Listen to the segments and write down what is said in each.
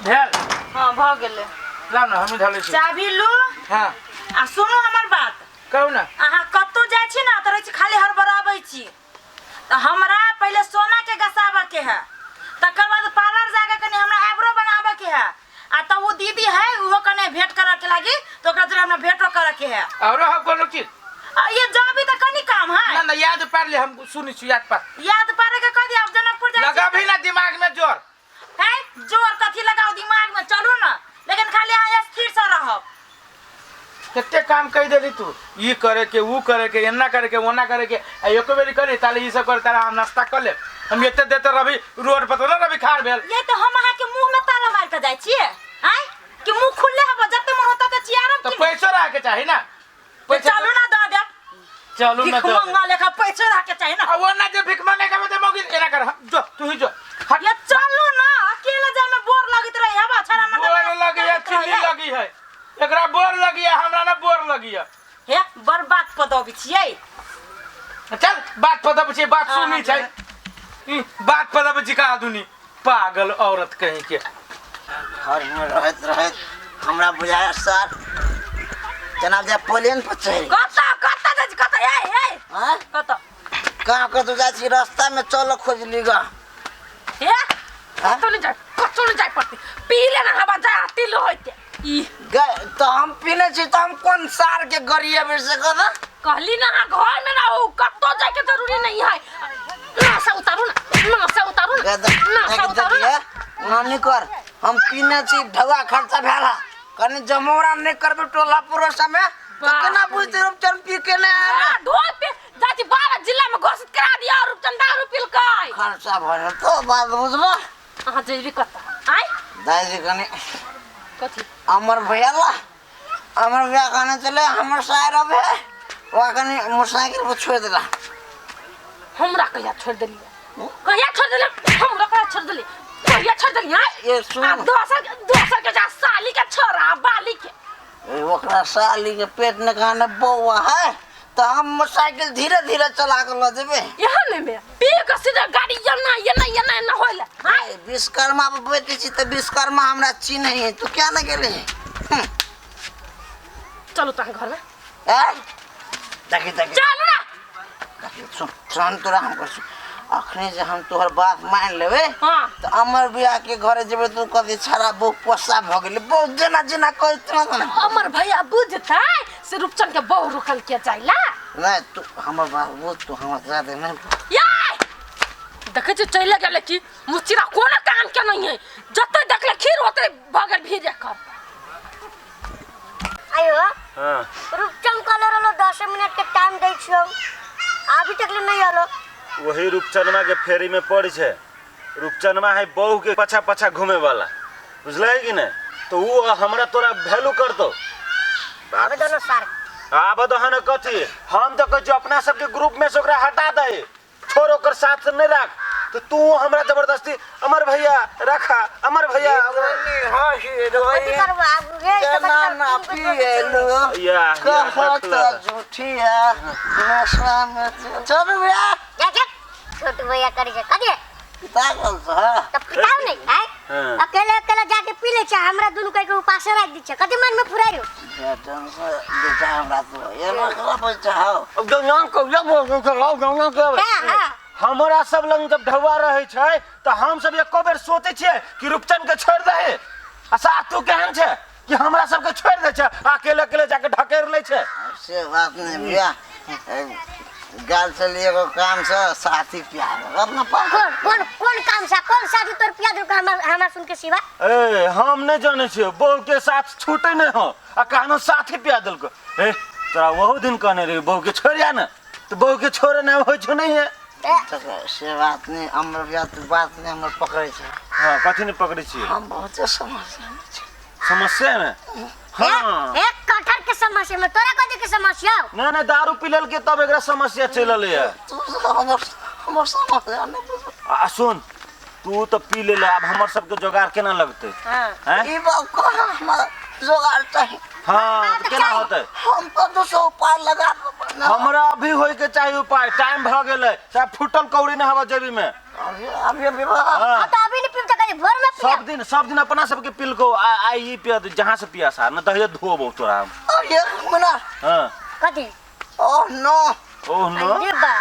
भेल हां भ गेले लाउ न हम ढालै छी चाबी लू। हां आ सुनो हमर बात कहू न अहाँ कत्तो जाइ छी ना त रहै छी खाली हड़बड़ाबै छी त हमरा पहिले सोना के गसाबे के है तकर बाद पार्लर जाके कनी हमरा आइब्रो बनाबे के है आ त वो दीदी है वो कने भेंट करे के लागी तो ओकरा जरा हमरा भेंटो करे के है औरो हम कोनो चीज ये जाबी त कनी काम है ना ना याद पार ले हम सुनी छी याद पारे के कह दिया जनकपुर जाई लगा भी ना दिमाग में जोर है जोर कथी लगाओ दिमाग में चलू ना लेकिन खाली आ स्थिर से रहब कितने काम कह देली तू ये करे के वो करे के एना करे के ओना करे के एको बेरी करे ताले ई सब करे ताले हम नाश्ता कर ले हम एते देते रवि रोड पर तो ना रवि खार भेल ये तो हम अहाँ के मुंह में ताला मार के जाई छिए हैं कि मुंह खुले हबो जते मन होता त चियारम तो पैसा रह के चाहिए ना पैसा चलू ना दे दे चलू ना दे मंगा लेखा पैसा रह के चाहिए ना वो ना जे भिख मांगे के मते मोगी एना कर जो तू ही जो ये चलू ना अकेले जाए में बोर लागत रही हबा छरा मन बोर लगी है चिल्ली लगी है एकरा बोर लगी है हमरा ना बोर लगी है हे बर्बाद पदबी छिए चल बात पता पूछे बात सुनी छै बात पता पूछी का दुनी पागल औरत कहीं के घर में रहत हमरा बुझाया सर जनाब जा प्लेन पर चढ़ कता ए हां कता कहां को तू जाची रास्ता में चलो खोज लीगा हे कतो नहीं जाए पड़ती पी लेना हवा जा तिल होते ई तो हम पीने छी तो हम कौन सार के गरिया बेर से कदा कहली ना घर में रहो कतो जाए के जरूरी नहीं है ना से उतारू ना नानी कर हम पीने छी ढवा खर्चा भेला कने जमोरा नहीं करबे टोला पुरोसा में तो केना बुझते रूपचंद पी के ने ढोल पे जाती 12 जिला में घोषित करा दिया रूपचंद दारू पील काय खर्चा भर तो बात बुझबो अहाँ जेबी कता आय दादी कने कथी अमर भैया कने चले हमर सायर अब है वो कने मोटरसाइकिल पर छोड़ देला हमरा कहिया छोड़ देली हमरा कहिया छोड़ देली ये सुन दोसर के जा साली के छोरा बाली के ओकरा साली के पेट में खाने बौआ है तो हम मोटरसाइकिल धीरे धीरे चला के ल जेबे यहाँ नहीं में पी के सीधा गाड़ी ये ना होइला हां विश्वकर्मा पे बैठी छी त विश्वकर्मा हमरा चिन्ह है तू क्या न गेले चलो तहां घर में ए देखी चलो ना सुन तोरा हम अखने जे हम तोहर बात मान लेबे हां तो अमर बिया के घरे जेबे तू कदी छाड़ा बहु पोसा भ गेले बहुत जना कहत ना अमर भैया बुझता से रूपचंद के बहु रुकल के जाइला नहीं तू हमर बात बुझ तू हमर ज्यादा नहीं या देखे छ चले गेले कि मुचिरा कोना काम के नहीं है जते देखले खीर होते भगल भी कर आयो हां रूपचंद कलर लो 10 मिनट के टाइम दै छियो अभी तक नहीं आलो वही रूपचंदमा के फेरी में पड़ी छे रूपचंदमा है बहू के पछा पछा घूमे वाला बुझले कि नहीं तो वो हमरा तोरा वैल्यू करतो अबे दोनों सार आब दहन कथी हम तो कह अपना सब के ग्रुप में से ओकरा हटा दे छोड़ ओकर साथ नहीं रख तो तू हमरा जबरदस्ती अमर भैया रखा अमर भैया हां ये कथी करबो आब रे ना पिए लो या कहत झूठी है नशा में चल भैया जा छोटू भैया करी जे कदे पागल है तब पिटाओ नहीं है अकेले जाके पी ले छ हमरा दुनु कह के उपास रख दी छ कदे मन में फुरायो बेटन से बेटा हमरा तो ये रखला बच्चा हो अब गंगा को जब गंगा के हां हमरा सब लंग जब ढवा रहे छै तो हम सब एको बेर सोचे छिए कि रूपचंद के छोड़ दे आ साथ तू केहन छै कि हमरा सब के छोड़ दे छै अकेले जाके ढकेर ले छै से बात नहीं भैया गाल चलिए को काम से साथी प्यार अपना कौन काम सा कौन साथी तोर पिया दो हमरा सुन के सिवा ए हम नहीं जाने छिए बहू के साथ छूटे नहीं हो आ कहनो साथी पिया दल को ए तोरा वो दिन कहने रे बहू के छोड़िया ना तो बहू के छोड़े नहीं हो छ नहीं है से बात नहीं अमर भैया तू बात नहीं हमर पकड़े छै हां कथि नहीं पकड़े छिए हम बहुत समस्या में हां एक कठर के समस्या में तोरा कथी के समस्या ना दारू पिलल के तब एकरा समस्या चलल है तू हमर समस्या नहीं आ सुन तू तो पी ले अब हमर सब के जोगार केना लगते हां हैं ई बात को हमरा जोगार चाहिए हां तो केना होतै हम तो 200 उपाय लगा हमरा अभी होय के चाहिए उपाय टाइम भ गेलै सब फुटल कौड़ी न हवा जेबी में अभी विवाह हां तो अभी नहीं पीता कहीं भोर में सब दिन अपना सबके पिल को आई पिया जहाँ से पिया सा न दहिया धो बहु तोरा हम। और एक मिनट हां कथी ओह ओह नो नो डिब्बा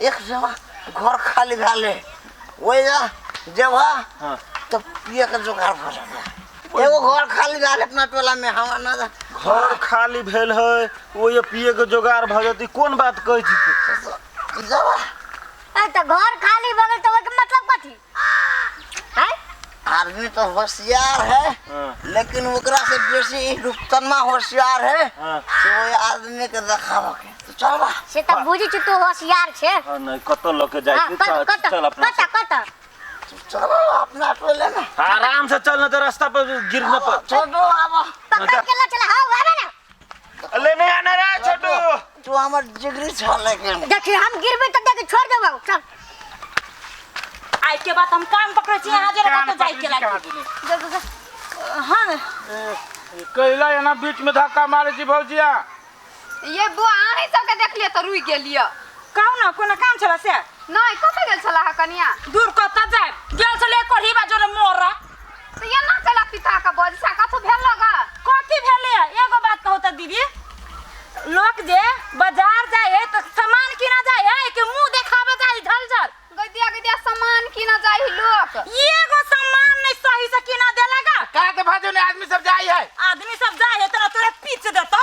एक जगह घर खाली भेले वही जब हां तो पिए के जुगाड़ हो जाता एगो घर खाली भेले अपना टोला में हम ना घर खाली भेल है वो ये पिए के जोगार भ जती कोन बात कहै छी जब तो घर खाली बगल तो ओके मतलब कथी है आदमी तो होशियार है हां लेकिन ओकरा से बेसी रुपतना होशियार है हां तो वो आदमी के देखावा के तो चल बा से तो बुझी छी तू होशियार छे नहीं कतो लोग के जाय हां कत चल अपना कत चलो अपना टोले में आराम से चलना तो रास्ता पर गिरने पर छोटू अब पकड़ के ले चला हां आवे ना ले नहीं आना रे छोटू तू हमर जिगरी छ लेकिन देखी हम गिरबे तो देख छोड़ देबो चल आई के बाद हम काम पकड़े छी यहाँ जरा कत जाई के लागी हां कैला एना बीच में धक्का मारे छी भौजिया ये बुआ आही सबके देख लिया तो रुई गेलियो कहू ना कोनो काम छला से नहीं कत गेल छला कनिया दूर कत जाए गेल छले कोढ़ी बाजो मोर तो ये ना कला पिता का बजसा कथु भेल लगा कथी भेले एगो बात कहू त दीदी लोग जे बाजार जाए तो सामान किना जाए कि मुंह देखावे जाए झलझल गदिया सामान किना जाई लोग एगो सामान नहीं सही से किना देलागा का के भाजो ने आदमी सब जाई है आदमी सब जाए तो तोरे पीछ देतो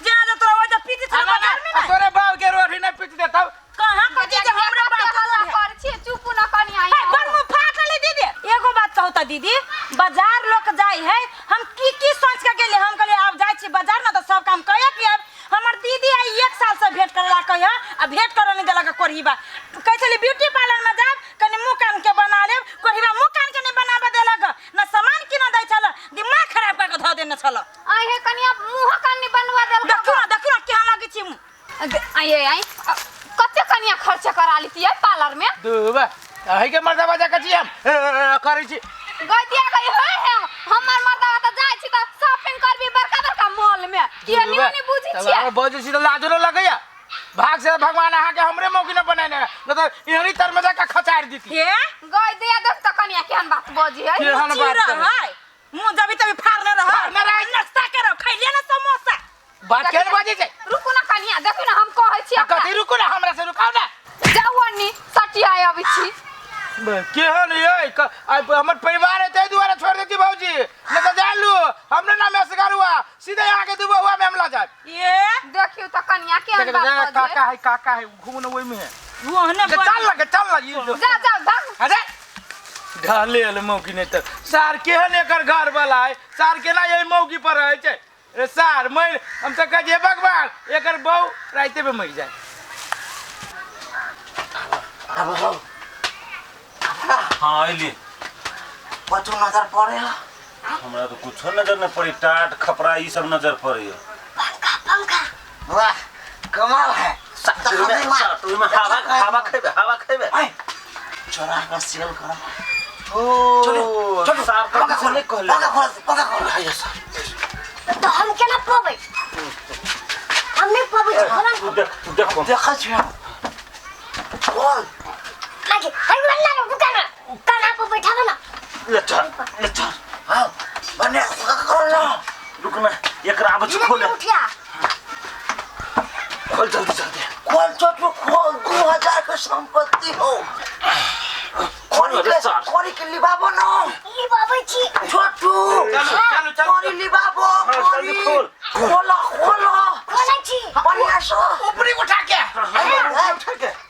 जे आ तोरा वजह पीछ छला बाजार में ना तोरे बाल के रोटी न पिच देता कहां कथी जे हमरा बात कर छी चुप न कनिया है बड़ मुंह फाटले दीदी एगो बात कहू त दीदी बाजार लोग जाई है हम की सोच के गेले हम कहले अब जाई छी बाजार ना तो सब काम कए कि अब हमर दीदी आई 1 साल से भेंट करला कहिया आ भेंट करे नहीं देला का कोरहीबा कह चली ब्यूटी पार्लर में जाब कनी मुंह कान के बना लेब कोरहीबा मुंह कान के नहीं बनाबा देला ग ना सामान किना दै छला दिमाग खराब कर के ध देने छला आई हे कनिया मुंह कान नहीं बनवा देल देखू ना केहा लागी छी मुंह आई कते कनिया खर्च करा ली थी पार्लर में दुबा है के मर्दा बाजा कची हम करै छी गदिया गई है हमर मर्दा त जाय छी त शॉपिंग करबी बड़का मॉल में ये नहीं बुझी छी अब बजे छी लाजो न लगैया भाग से भगवान आहा के हमरे मौकी न बनाने न तो इहरी तर में जाके खचार दीती के गदिया देख त कनिया केहन बात बजी है केहन बात है मुंह जबी तभी फाड़ने रह फाड़ने रह। नाश्ता करो खइले ना समोसा बात केन बाजे छै रुकू ना कनिया देखू ना हम कहै छी कथि रुकू ना हमरा से रुकाओ ना जावनी सटिया अबै छी केहन ये हमर परिवार है तै दुआरे छोड़ देती भौजी न तो जान लू हमने ना मैसेज हुआ सीधे यहाँ के दुबा हुआ में हमला जाए ये देखियो त कनिया केहन बात बजी काका है घूमने वही में है वो ने चल लगे जा भाग अरे ढाले ले मौकी नहीं तो सार केहन एकर घर वाला है सार केना यही मौकी पर रहे छै रे सार मैं हम तो कह जे भगवान एकर बहू राइते में मर जाए अब हां आइली बच्चों नजर पड़ेला हमरा तो कुछ नजर न पड़ी टाट खपरा ई सब नजर पड़ी पंखा वाह कमाल है साटू में हवा खेबे चोरा का सेल कर ओ साफ कर से नहीं कहले पका खोल तो हम केना पबै हम नहीं पबै तू देख देखा छ बोल आगे हाय वाला दुकान कना पे बैठा ना ले चल हां बने कर लो रुक ना एकरा आब खोले उठिया खोल जल्दी खोल छोटू खोल 2000 का संपत्ति हो कोरी के लिबाबो न ई बाबा छी छोटू चलो कोरी लिबाबो कोरी खोल खोला कोना छी बढ़िया सो ऊपरी उठा के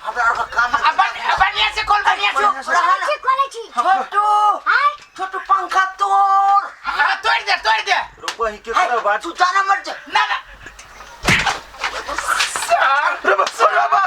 हमरा का काम बढ़िया से खोल बढ़िया से कोना छी छोटू हाय छोटू पंखा तोड़ तोड़ दे रुको ही के करा बात तू जाना मत जा ना रे बस बाबा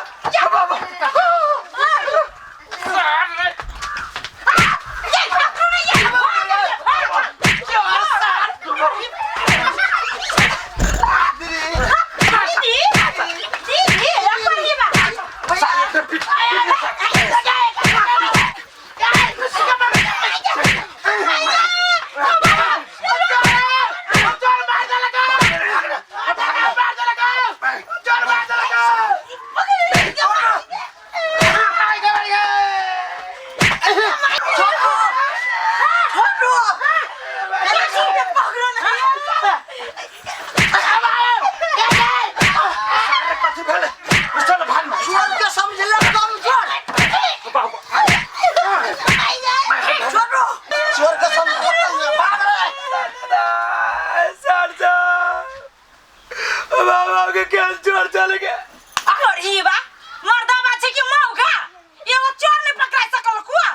मौके के चोर चले गए और ई बा मर्दा बाछे कि मौका एगो चोर नहीं पकड़ा सकल कुआ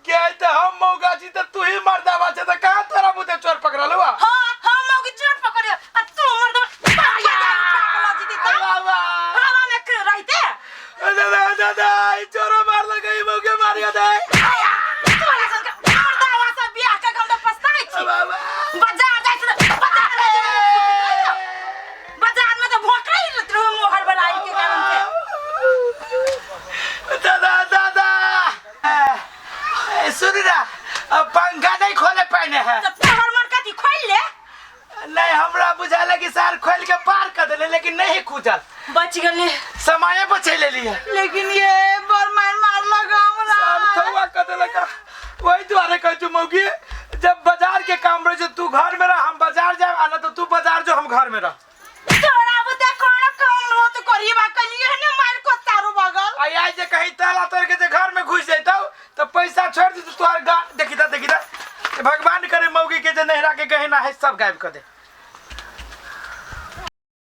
के तो हम मौका छी त तू ही मर्दा बाचे त कहां तोरा बुते चोर पकड़ल हुआ हां हम मौके चोर पकड़े आ तू मर्दा पकड़ा जीती त बाबा हवा में के रहते दादा दादा ई चोर मार लगे मौके मारिया दे तुम्हारा संग मर्दा वासा बियाह का गम पछताई छी बाबा बाजार जाई छ बाजार में तो भोकरा ही रहत रहो मोहर बनाई के कारण से दादा दादा सुन ना अब पंखा नहीं खोले पाने है तो तोहर मन का खोल ले नहीं हमरा बुझाला कि सार खोल के पार कर देले लेकिन नहीं खुजल बच गले समय बचे ले लिए लेकिन ये बरमान मार लगा साल थवा कर देले का वही द्वारे कह तू मौगी जब बाजार के काम रहे जो तू घर में रह हम बाजार जाए आना तो तू बाजार जो हम घर में रह तोरा बुते कोन काम हो तो करिए बा कलिए ने मार को तारू बगल आई आज जे कहीं ताला तोड़ के जे घर में घुस जैतौ तो पैसा छोड़ दी तो तोहर गा देखी दा भगवान करे मौगी के जे नहरा के गहना है सब गायब कर दे